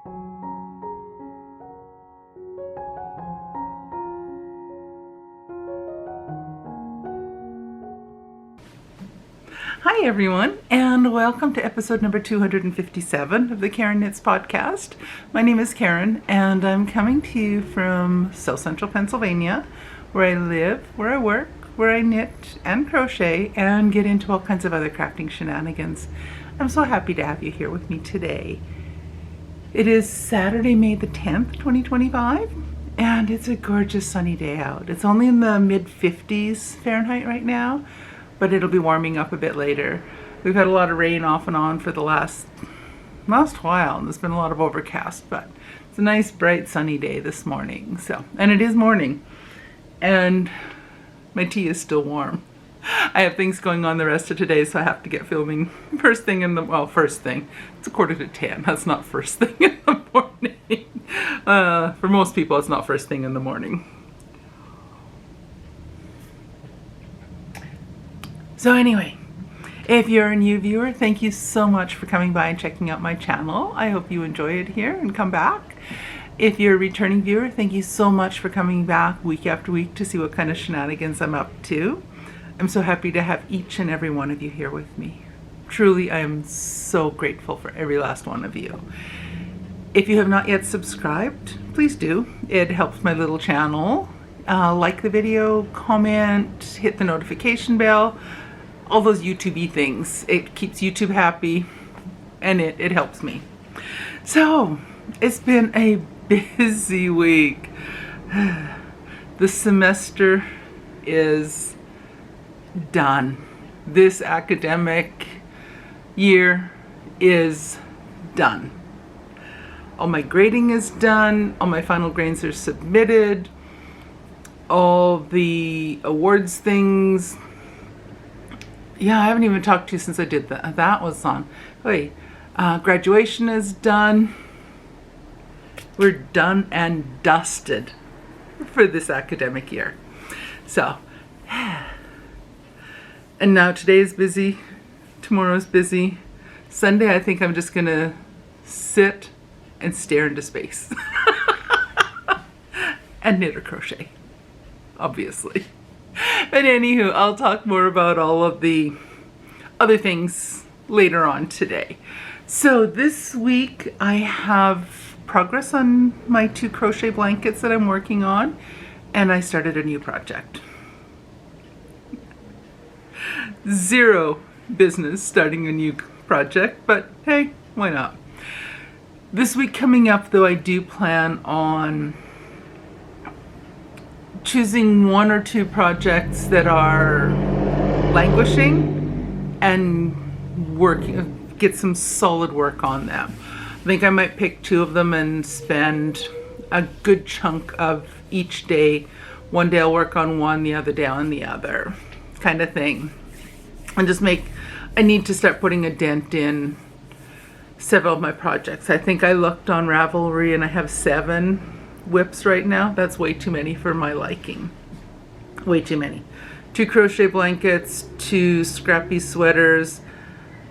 Hi everyone, and welcome to episode number 257 of the Karen Knits podcast. My name is Karen, and I'm coming to you from South Central Pennsylvania, where I live, where I work, where I knit and crochet and get into all kinds of other crafting shenanigans. I'm so happy to have you here with me today. It is Saturday, May the 10th, 2025, and it's a gorgeous sunny day out. It's only in the mid-50s Fahrenheit right now, but it'll be warming up a bit later. We've had a lot of rain off and on for the last while, and there's been a lot of overcast, but it's a nice bright sunny day this morning. And it is morning, and my tea is still warm. I have things going on the rest of today, so I have to get filming first thing. It's 9:45. That's not first thing in the morning. For most people, it's not first thing in the morning. So anyway, if you're a new viewer, thank you so much for coming by and checking out my channel. I hope you enjoy it here and come back. If you're a returning viewer, thank you so much for coming back week after week to see what kind of shenanigans I'm up to. I'm so happy to have each and every one of you here with me. Truly, I am so grateful for every last one of you. If you have not yet subscribed, please do. It helps my little channel. Like the video, comment, hit the notification bell. All those YouTube-y things. It keeps YouTube happy, and it helps me. So, it's been a busy week. The semester is done. This academic year is done. All my grading is done. All my final grades are submitted. All the awards things. Yeah, I haven't even talked to you since I did that. That was on. Wait, graduation is done. We're done and dusted for this academic year. So, and now today is busy. Tomorrow's busy. Sunday, I think I'm just gonna sit and stare into space and knit or crochet, obviously. But anywho, I'll talk more about all of the other things later on today. So this week I have progress on my 2 crochet blankets that I'm working on, and I started a new project. Zero business starting a new project, but hey, why not? This week coming up though, I do plan on choosing 1 or 2 projects that are languishing and get some solid work on them. I think I might pick 2 of them and spend a good chunk of each day. One day I'll work on one, the other day on the other, kind of thing. And just I need to start putting a dent in several of my projects. I think I looked on Ravelry and I have 7 whips right now. That's way too many for my liking. Way too many. 2 crochet blankets, 2 scrappy sweaters,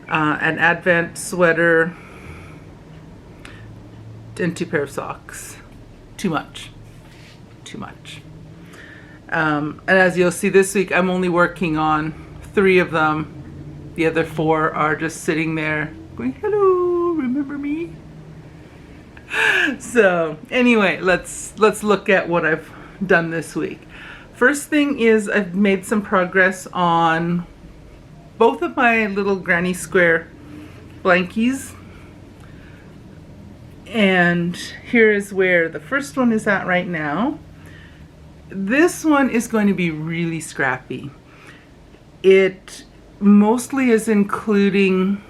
an advent sweater, and 2 pair of socks. Too much. Too much. And as you'll see this week, I'm only working on 3 of them. The other 4 are just sitting there going, hello, remember me? So anyway, let's look at what I've done this week. First thing is I've made some progress on both of my little granny square blankies. And here is where the first one is at right now. This one is going to be really scrappy. It mostly is including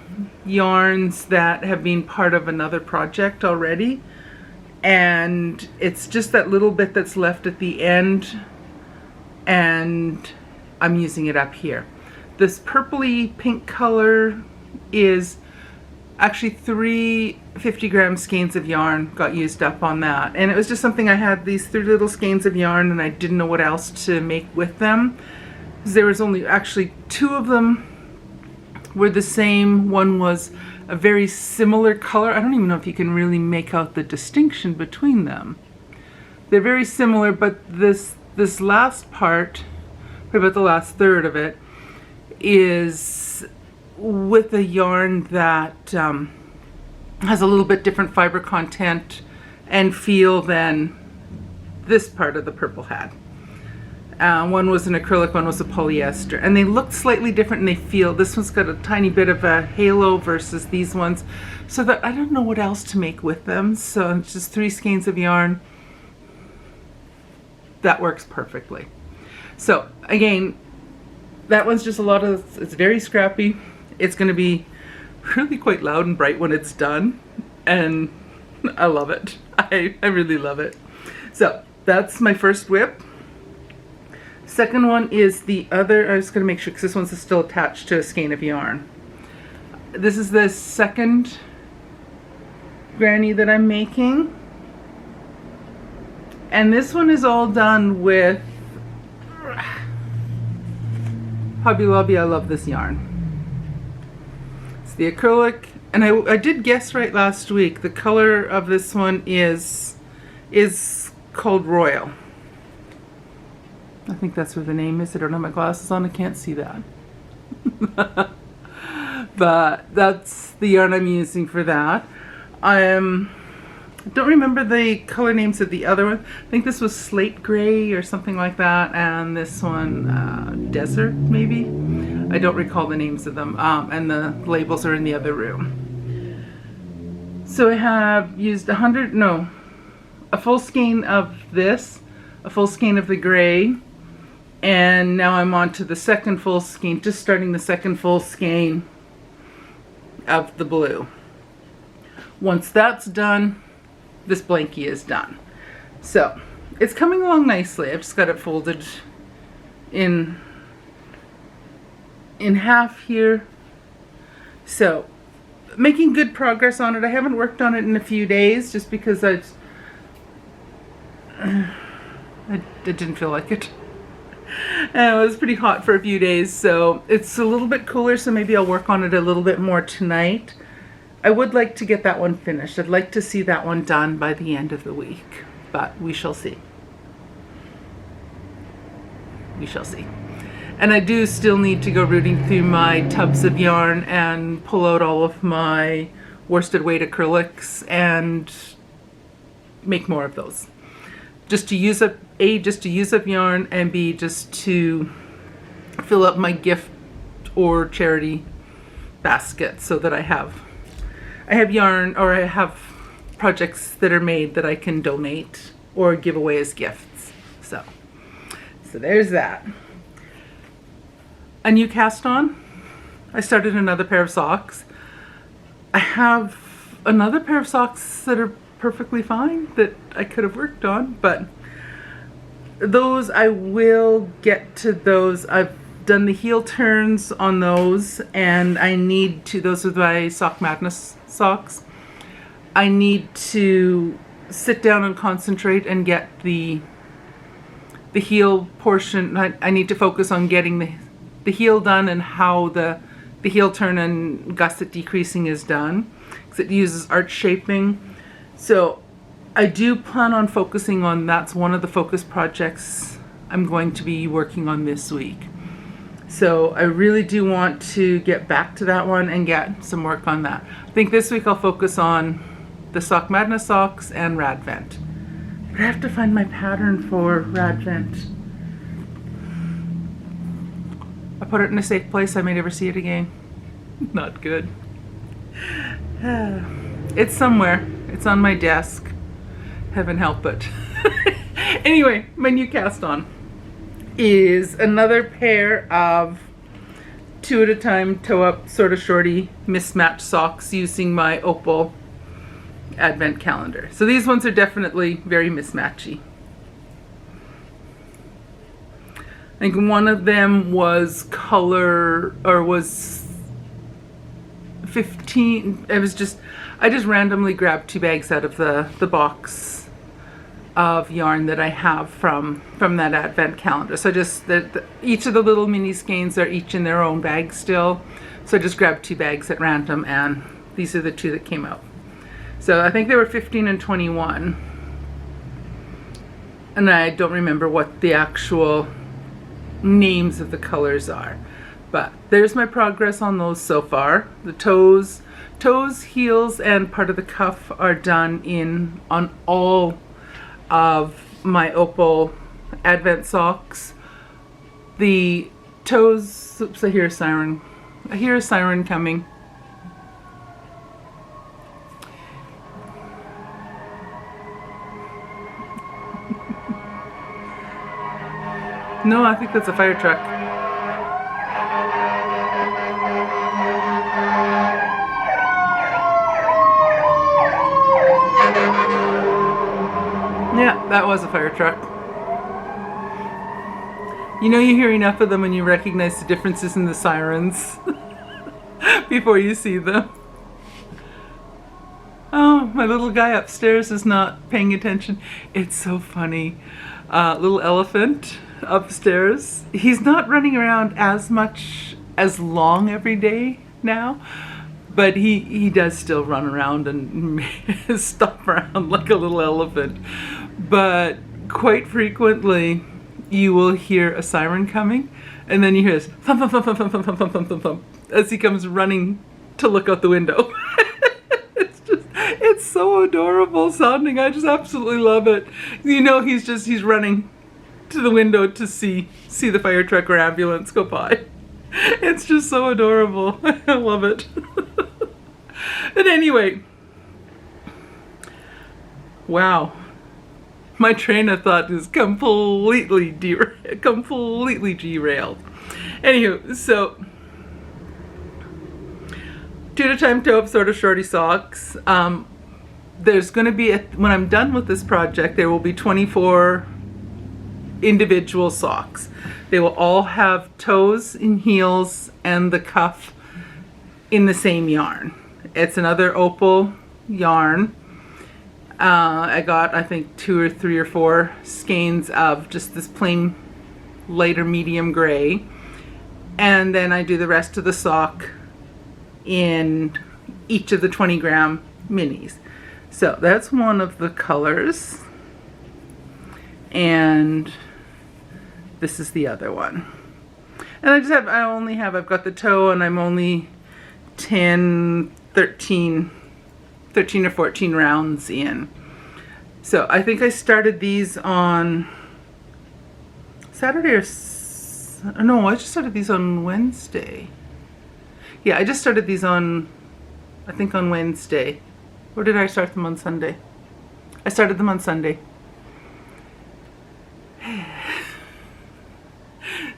yarns that have been part of another project already, and it's just that little bit that's left at the end, and I'm using it up here. This purpley pink color is actually 3 50-gram skeins of yarn got used up on that, and it was just something I had these 3 little skeins of yarn and I didn't know what else to make with them. There was only actually 2 of them were the same. One was a very similar color. I don't even know if you can really make out the distinction between them. They're very similar, but this last part, about the last third of it, is with a yarn that has a little bit different fiber content and feel than this part of the purple had. One was an acrylic, one was a polyester, and they look slightly different and they feel, this one's got a tiny bit of a halo versus these ones, so that I don't know what else to make with them. So it's just 3 skeins of yarn. That works perfectly. So again, that one's just a lot of, it's very scrappy. It's going to be really quite loud and bright when it's done, and I love it. I really love it. So that's my first whip. Second one is the other, I was going to make sure because this one's still attached to a skein of yarn. This is the second granny that I'm making, and this one is all done with Hobby Lobby. I love this yarn. It's the acrylic, and I did guess right last week. The color of this one is called Royal. I think that's what the name is. I don't have my glasses on, I can't see that. But that's the yarn I'm using for that. I don't remember the color names of the other one. I think this was Slate Gray or something like that, and this one Desert maybe. I don't recall the names of them, and the labels are in the other room. So I have used a full skein of this, a full skein of the gray, and now I'm on to the second full skein, just starting the second full skein of the blue. Once that's done, this blankie is done. So it's coming along nicely. I've just got it folded in half here. So making good progress on it. I haven't worked on it in a few days just because I didn't feel like it. And it was pretty hot for a few days, so it's a little bit cooler, so maybe I'll work on it a little bit more tonight. I would like to get that one finished. I'd like to see that one done by the end of the week, but we shall see. We shall see. And I do still need to go rooting through my tubs of yarn and pull out all of my worsted weight acrylics and make more of those. Just to use up, A, just to use up yarn, and B, just to fill up my gift or charity basket so that I have yarn, or I have projects that are made that I can donate or give away as gifts. So there's that. A new cast on. I started another pair of socks. I have another pair of socks that are perfectly fine that I could have worked on, but those, I will get to those. I've done the heel turns on those, and I need to, those are my Sock Madness socks. I need to sit down and concentrate and get the heel portion. I need to focus on getting the heel done and how the heel turn and gusset decreasing is done, because it uses arch shaping. So I do plan on focusing on, that's one of the focus projects I'm going to be working on this week. So I really do want to get back to that one and get some work on that. I think this week I'll focus on the Sock Madness socks and Rad Vent. But I have to find my pattern for Rad Vent. I put it in a safe place, I may never see it again. Not good. It's somewhere. It's on my desk. Heaven help it. Anyway, my new cast on is another pair of 2 at a time toe up sort of shorty mismatched socks using my Opal advent calendar. So these ones are definitely very mismatchy. I think one of them was color, or was 15. It was just, I just randomly grabbed 2 bags out of the box of yarn that I have from that advent calendar. So just each of the little mini skeins are each in their own bag still. So I just grabbed 2 bags at random and These are the two that came out. So I think they were 15 and 21. And I don't remember what the actual names of the colors are. But there's my progress on those so far. The toes, heels, and part of the cuff are done on all of my opal advent socks. The toes, oops, I hear a siren. I hear a siren coming. No, I think that's a fire truck. Yeah, that was a fire truck. You know, you hear enough of them and you recognize the differences in the sirens before you see them. Oh, my little guy upstairs is not paying attention. It's so funny. Little elephant upstairs. He's not running around as long every day now, but he does still run around and stomp around like a little elephant. But quite frequently you will hear a siren coming, and then you hear this thump, thump, thump, thump, thump, thump, thump, thump, thump, as he comes running to look out the window. It's so adorable sounding. I just absolutely love it. You know, he's running to the window to see the fire truck or ambulance go by. It's just so adorable. I love it. But anyway, wow. My train of thought is completely derailed. Anywho, so 2 at a time toe up sort of shorty socks. There's going to be, when I'm done with this project, there will be 24 individual socks. They will all have toes and heels and the cuff in the same yarn. It's another opal yarn. I got, I think, 2 or 3 or 4 skeins of just this plain lighter medium gray, and then I do the rest of the sock in each of the 20-gram minis. So that's one of the colors, and this is the other one. And I've got the toe, and I'm only 13 or 14 rounds in. So I think I started these on Saturday no, I just started these on Wednesday. Yeah, I just started these on, I think, on Wednesday. Or did I start them on Sunday? I started them on Sunday.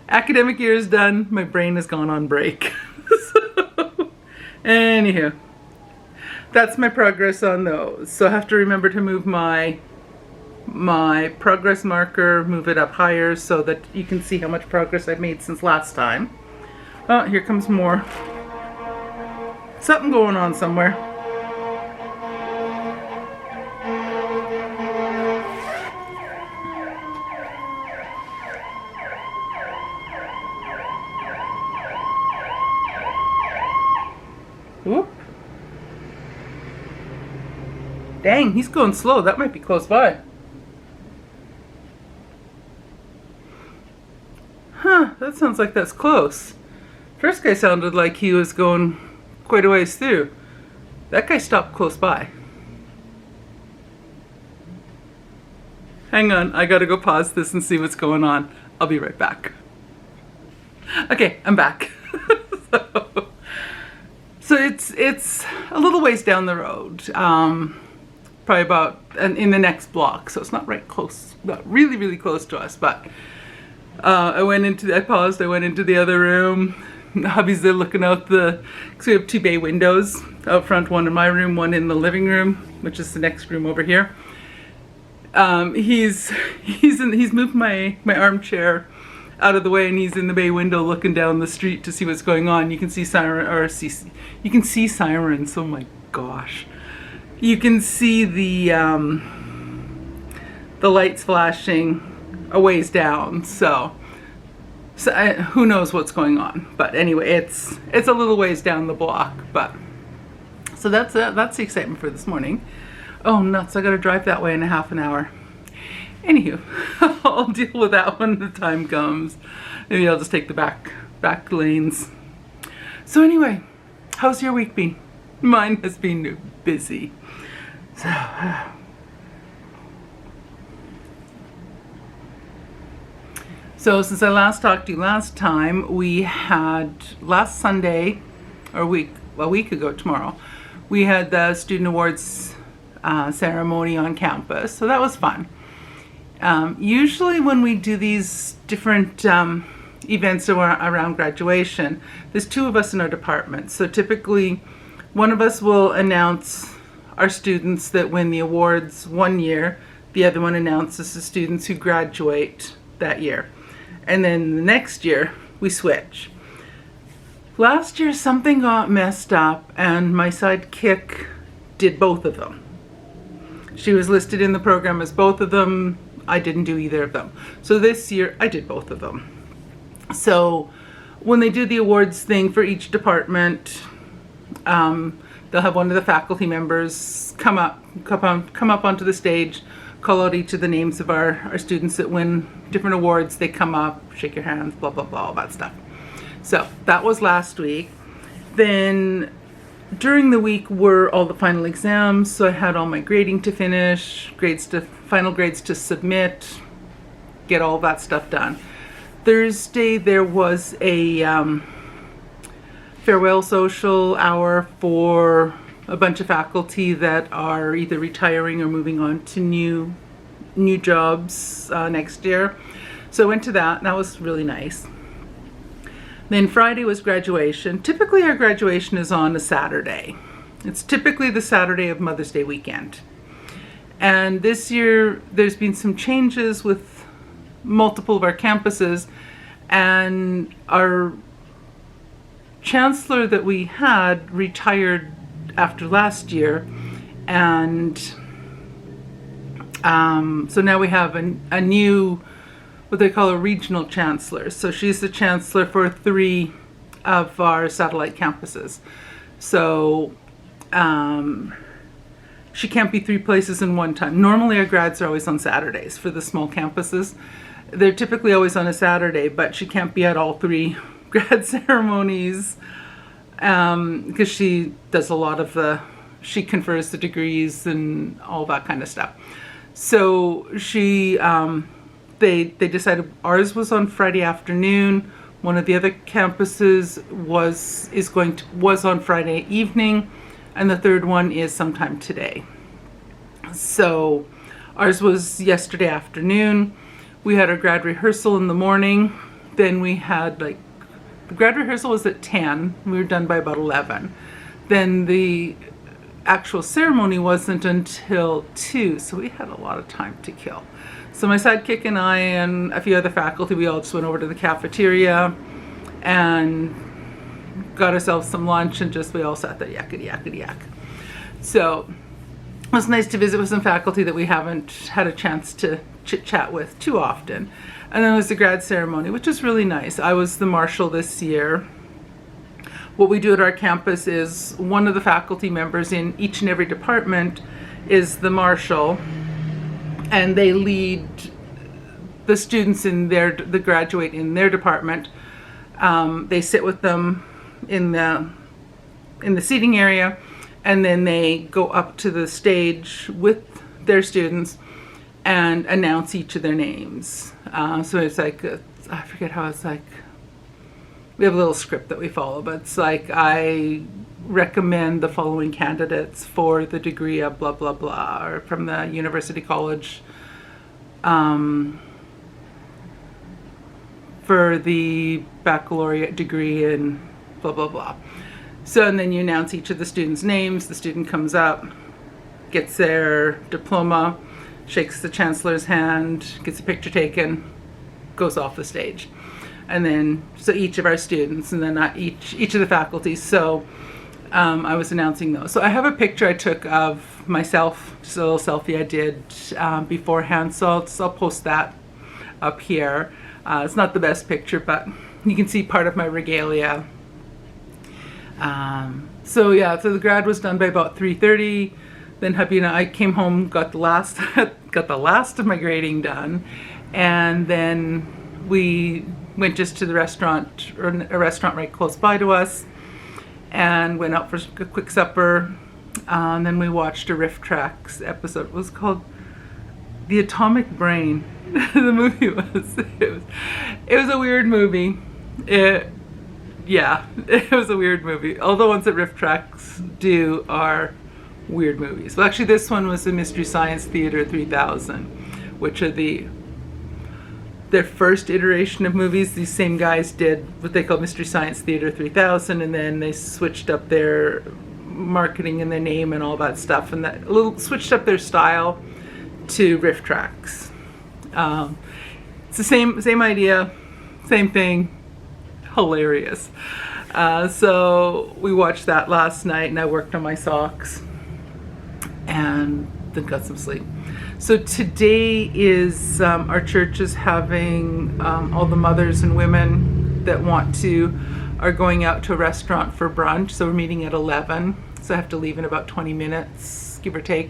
Academic year is done. My brain has gone on break. So, anywho, that's my progress on those. So I have to remember to move my progress marker, move it up higher so that you can see how much progress I've made since last time. Oh, here comes more. Something going on somewhere. Whoop. Dang, he's going slow. That might be close by. Huh, that sounds like that's close. First guy sounded like he was going quite a ways through. That guy stopped close by. Hang on, I gotta go pause this and see what's going on. I'll be right back. Okay, I'm back. So it's a little ways down the road. Probably about in the next block, so it's not right close, not really, really close to us, but I went into the other room. Hubby's there looking out because we have 2 bay windows out front, one in my room, one in the living room, which is the next room over here. He's moved my armchair out of the way, and he's in the bay window looking down the street to see what's going on. You can see sirens. Oh my gosh. You can see the lights flashing a ways down, so who knows what's going on. But anyway, it's a little ways down the block, but So that's the excitement for this morning. Oh nuts, I gotta drive that way in a half an hour. Anywho, I'll deal with that when the time comes. Maybe I'll just take the back lanes. So anyway, how's your week been? Mine has been busy. So since I last talked to you last time, we had last Sunday, or a week ago tomorrow, we had the Student Awards ceremony on campus. So that was fun. Usually when we do these different events around graduation, there's two of us in our department. So typically one of us will announce our students that win the awards one year, the other one announces the students who graduate that year. And then the next year we switch. Last year something got messed up and my sidekick did both of them. She was listed in the program as both of them. I didn't do either of them. So this year I did both of them. So when they do the awards thing for each department, they'll have one of the faculty members come up onto the stage, call out each of the names of our students that win different awards. They come up, shake your hands, blah, blah, blah, all that stuff. So that was last week. Then during the week were all the final exams. So I had all my grading to finish, final grades to submit, get all that stuff done. Thursday there was a farewell social hour for a bunch of faculty that are either retiring or moving on to new jobs next year. So I went to that and that was really nice. Then Friday was graduation. Typically our graduation is on a Saturday. It's typically the Saturday of Mother's Day weekend. And this year there's been some changes with multiple of our campuses, and our chancellor that we had retired after last year, and so now we have a new, what they call a regional chancellor. So she's the chancellor for 3 of our satellite campuses. So she can't be 3 places in one time. Normally our grads are always on Saturdays for the small campuses. They're typically always on a Saturday, but she can't be at all 3 grad ceremonies because she does a lot of she confers the degrees and all that kind of stuff. So they decided ours was on Friday afternoon. One of the other campuses was on Friday evening, and the third one is sometime today. So ours was yesterday afternoon. We had our grad rehearsal in the morning. Then we had the grad rehearsal was at 10. We were done by about 11. Then the actual ceremony wasn't until 2, so we had a lot of time to kill. So my sidekick and I and a few other faculty, we all just went over to the cafeteria and got ourselves some lunch, and we all sat there yakety. So it was nice to visit with some faculty that we haven't had a chance to chit chat with too often. And then it was the grad ceremony, which was really nice. I was the marshal this year. What we do at our campus is one of the faculty members in each and every department is the marshal, and they lead the students that graduate in their department. They sit with them in the seating area, and then they go up to the stage with their students and announce each of their names. So it's like, I forget how it's like, we have a little script that we follow, but it's like, I recommend the following candidates for the degree of blah, blah, blah, or from the university college for the baccalaureate degree in blah, blah, blah. So, and then you announce each of the students' names. The student comes up, gets their diploma, shakes the chancellor's hand, gets a picture taken, goes off the stage. And then, so each of our students, and then each of the faculty. So I was announcing those. So I have a picture I took of myself, just a little selfie I did beforehand. So I'll post that up here. It's not the best picture, but you can see part of my regalia. So yeah, so the grad was done by about 3:30. Then hubby and I came home, got the last of my grading done, and then we went just to the restaurant, or a restaurant right close by to us, and went out for a quick supper. And then we watched a Riff Tracks episode. It was called The Atomic Brain. The movie it was a weird movie. It was a weird movie. All the ones that Riff Tracks do are weird movies. Well, actually, this one was the Mystery Science Theater 3000, which are their first iteration of movies. These same guys did what they call Mystery Science Theater 3000, and then they switched up their marketing and their name and all that stuff, and switched up their style to Riff Tracks. It's the same idea, same thing, hilarious. So we watched that last night, and I worked on my socks and then got some sleep. So today is our church is having all the mothers and women that are going out to a restaurant for brunch. So we're meeting at 11. So I have to leave in about 20 minutes, give or take.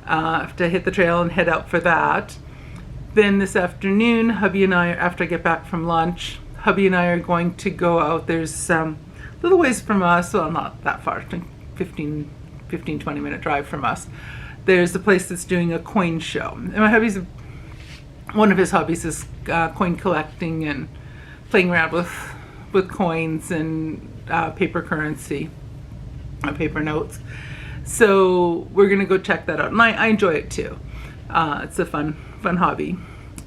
I have to hit the trail and head out for that. Then this afternoon, hubby and I, after I get back from lunch, hubby and I are going to go out. There's a little ways from us, well, not that far, 15, 20 minute drive from us. There's a place that's doing a coin show. And my hubby's, one of his hobbies is coin collecting and playing around with coins and paper currency, paper notes. So we're gonna go check that out, and I enjoy it too. It's a fun hobby.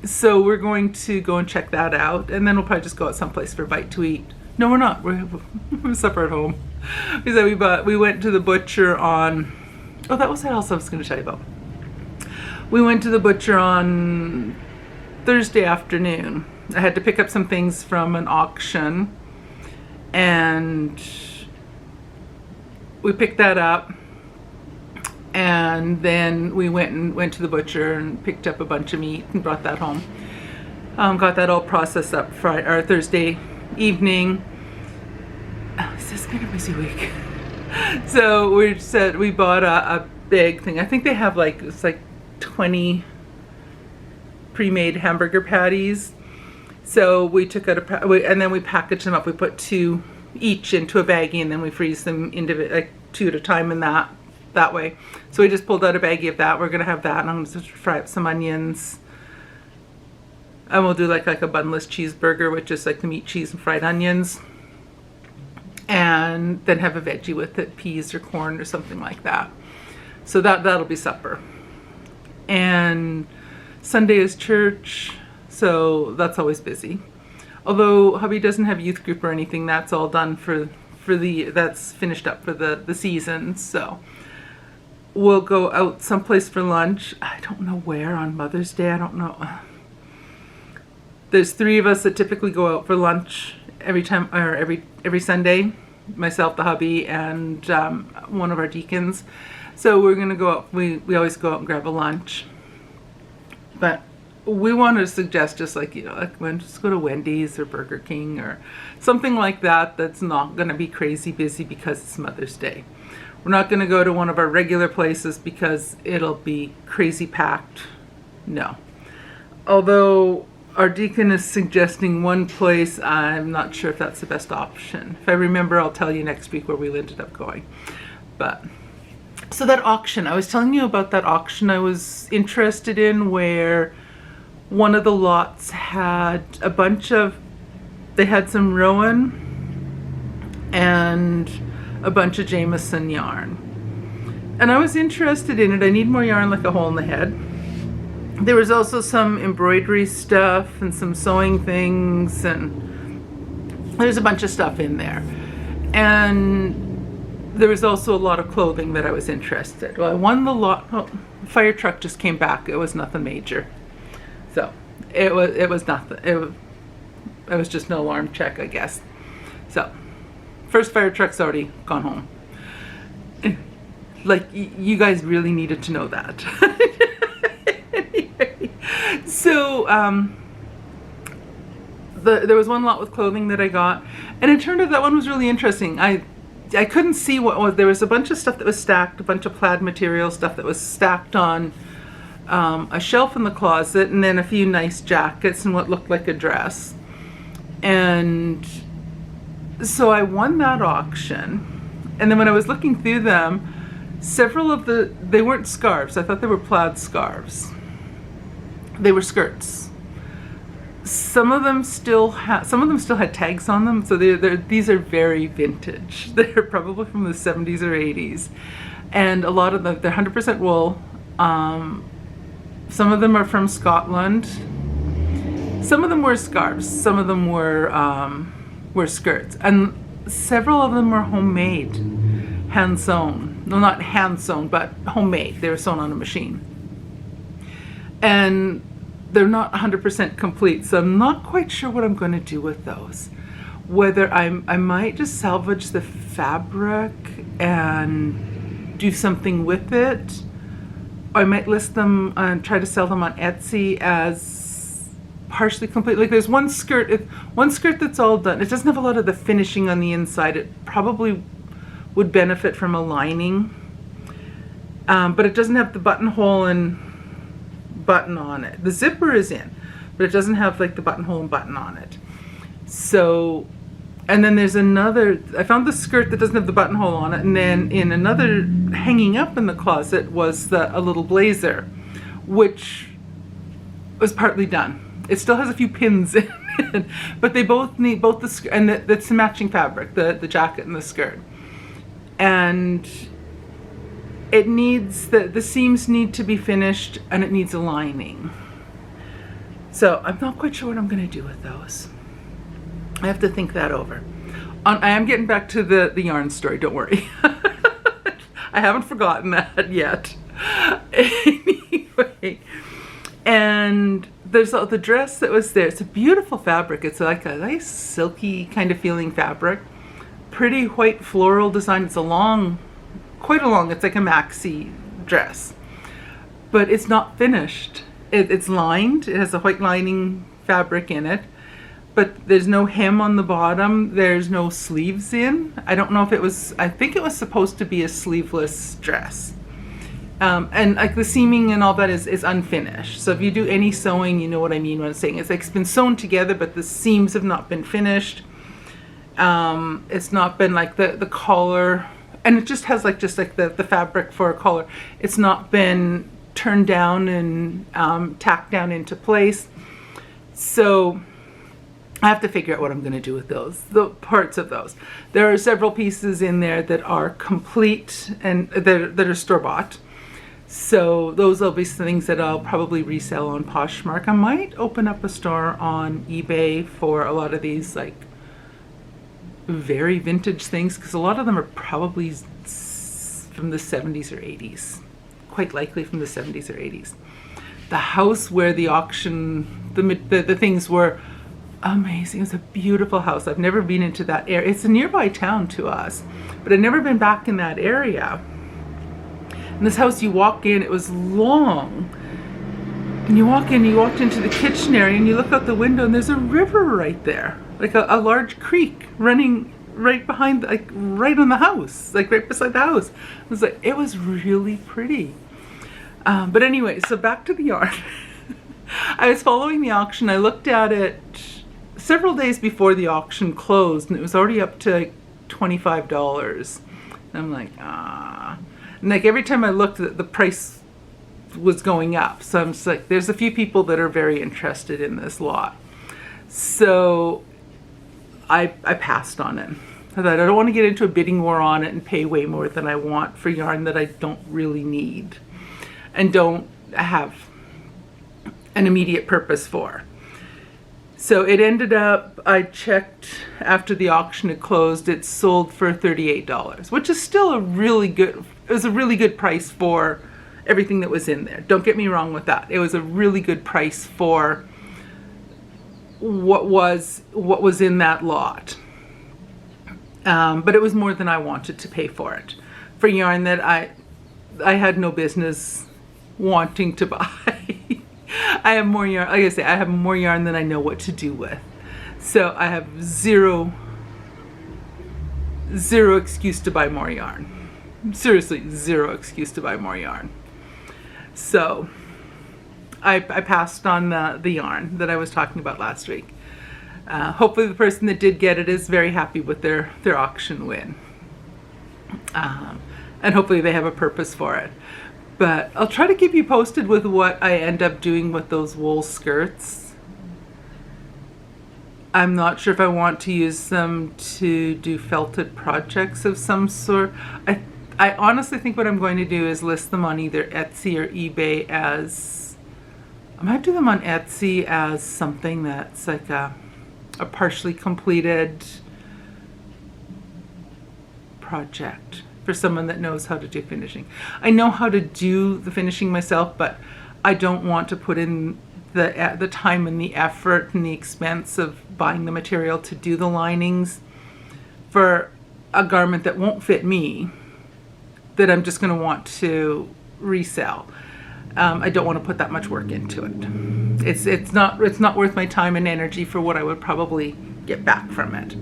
So we're going to go and check that out, and then we'll probably just go out someplace for a bite to eat. No, we're not. We're having supper at home. We went to the butcher on. Oh, that was what else I was going to tell you about. We went to the butcher on Thursday afternoon. I had to pick up some things from an auction, and we picked that up. And then we went to the butcher and picked up a bunch of meat and brought that home. Got that all processed up Thursday evening. It's just been a busy week. So we bought a big thing. I think they have it's 20 pre-made hamburger patties. So we took out and then we packaged them up. We put 2 each into a baggie, and then we freeze them into 2 at a time in that way. So we just pulled out a baggie of that. We're gonna have that, and I'm gonna fry up some onions, and we'll do like a bunless cheeseburger with just the meat, cheese, and fried onions, and then have a veggie with it, peas or corn or something like that. So that'll be supper. And Sunday is church, so that's always busy. Although hubby doesn't have youth group or anything, that's all done that's finished up for the season. So we'll go out someplace for lunch. I don't know where on Mother's Day. I don't know. There's 3 of us that typically go out for lunch every Sunday. Myself, the hubby, and one of our deacons. So we're gonna go out. We always go out and grab a lunch. But we want to suggest just just go to Wendy's or Burger King or something like that. That's not gonna be crazy busy because it's Mother's Day. We're not going to go to one of our regular places because it'll be crazy packed. No. Although our deacon is suggesting one place, I'm not sure if that's the best option. If I remember, I'll tell you next week where we ended up going. But so that auction, I was telling you about that auction I was interested in, where one of the lots had they had some Rowan and a bunch of Jameson yarn, and I was interested in it. I need more yarn like a hole in the head. There was also some embroidery stuff and some sewing things, and there's a bunch of stuff in there. And there was also a lot of clothing that I was interested. Well, I won the lot. Oh, the fire truck just came back. It was nothing major, so it was nothing. It was just an alarm check, I guess. So. First fire truck's already gone home. You guys really needed to know that. Anyway, so there was one lot with clothing that I got, and it turned out that one was really interesting. I couldn't see what was, there was a bunch of stuff that was stacked, a bunch of plaid material stuff that was stacked on a shelf in the closet, and then a few nice jackets and what looked like a dress. And so I won that auction, and then when I was looking through them, several of they weren't scarves. I thought they were plaid scarves. They were skirts. Some of them still had tags on them, so these are very vintage. They're probably from the 70s or 80s, and a lot of them, they're 100% wool. Some of them are from Scotland. Some of them were scarves. Some of them were skirts, and several of them were homemade, hand sewn. No, not hand sewn, but homemade. They were sewn on a machine, and they're not 100% complete, so I'm not quite sure what I'm going to do with those. Whether I might just salvage the fabric and do something with it, or I might list them and try to sell them on Etsy as partially complete. Like there's one skirt that's all done. It doesn't have a lot of the finishing on the inside. It probably would benefit from a lining, but it doesn't have the buttonhole and button on it. The zipper is in, but it doesn't have like the buttonhole and button on it. So, and then there's another, I found the skirt that doesn't have the buttonhole on it, and then in another hanging up in the closet was a little blazer, which was partly done. It still has a few pins in it, but they both need both the skirt, and that's the matching fabric, the jacket and the skirt. And it needs, the seams need to be finished, and it needs a lining. So I'm not quite sure what I'm going to do with those. I have to think that over. I am getting back to the yarn story, don't worry. I haven't forgotten that yet. Anyway, and there's the dress that was there. It's a beautiful fabric. It's like a nice silky kind of feeling fabric. Pretty white floral design. It's quite a long, it's like a maxi dress, but it's not finished. It's lined, it has a white lining fabric in it, but there's no hem on the bottom, there's no sleeves in. I don't know if it was, I think it was supposed to be a sleeveless dress. And like the seaming and all that is unfinished. So if you do any sewing, you know what I mean when I'm saying it's like it's been sewn together, but the seams have not been finished. It's not been like the collar, and it just has like the fabric for a collar. It's not been turned down and tacked down into place. So I have to figure out what I'm going to do with those, the parts of those. There are several pieces in there that are complete and that are store-bought. So those will be things that I'll probably resell on Poshmark. I might open up a store on eBay for a lot of these like very vintage things, because a lot of them are probably from the 70s or 80s, quite likely from the 70s or 80s. The house where the auction, the things were amazing. It's a beautiful house. I've never been into that area. It's a nearby town to us, but I've never been back in that area. And this house, you walk in, it was long, and you walk in, you walked into the kitchen area, and you look out the window, and there's a river right there, like a large creek running right behind, like right on the house, like right beside the house. It was really pretty. But anyway, so back to the yarn. I was following the auction. I looked at it several days before the auction closed, and it was already up to $25. And I'm like, ah. And like every time I looked, the price was going up. So I'm just like, there's a few people that are very interested in this lot. So I passed on it. I thought I don't want to get into a bidding war on it and pay way more than I want for yarn that I don't really need and don't have an immediate purpose for. So it ended up, I checked after the auction had closed, it sold for $38, which is still a really good, it was a really good price for everything that was in there. Don't get me wrong with that. It was a really good price for what was in that lot. But it was more than I wanted to pay for it. For yarn that I had no business wanting to buy. I have more yarn, like I say, I have more yarn than I know what to do with. So I have zero zero excuse to buy more yarn. Seriously, zero excuse to buy more yarn. So I passed on the yarn that I was talking about last week. Hopefully the person that did get it is very happy with their auction win. And hopefully they have a purpose for it. But I'll try to keep you posted with what I end up doing with those wool skirts. I'm not sure if I want to use them to do felted projects of some sort. I honestly think what I'm going to do is list them on either Etsy or eBay as, I might do them on Etsy as something that's like a partially completed project for someone that knows how to do finishing. I know how to do the finishing myself, but I don't want to put in the time and the effort and the expense of buying the material to do the linings for a garment that won't fit me, that I'm just going to want to resell. I don't want to put that much work into it. It's not worth my time and energy for what I would probably get back from it.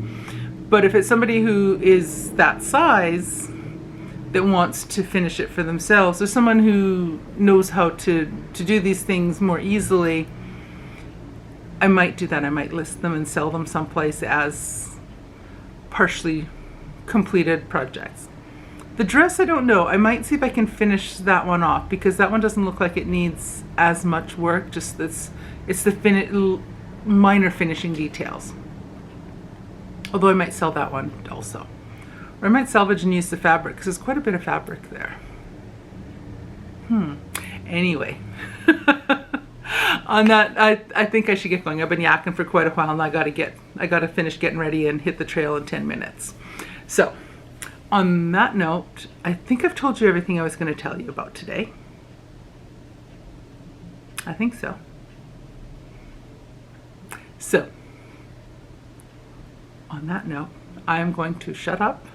But if it's somebody who is that size that wants to finish it for themselves, or someone who knows how to do these things more easily, I might do that. I might list them and sell them someplace as partially completed projects. The dress, I don't know. I might see if I can finish that one off, because that one doesn't look like it needs as much work. Just it's the minor finishing details. Although I might sell that one also. Or I might salvage and use the fabric, because there's quite a bit of fabric there. Anyway. On that, I think I should get going. I've been yakking for quite a while, and I gotta finish getting ready and hit the trail in 10 minutes. So, on that note, I think I've told you everything I was going to tell you about today. I think so. So, on that note, I am going to shut up,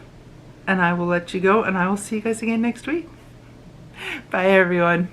and I will let you go, and I will see you guys again next week. Bye, everyone.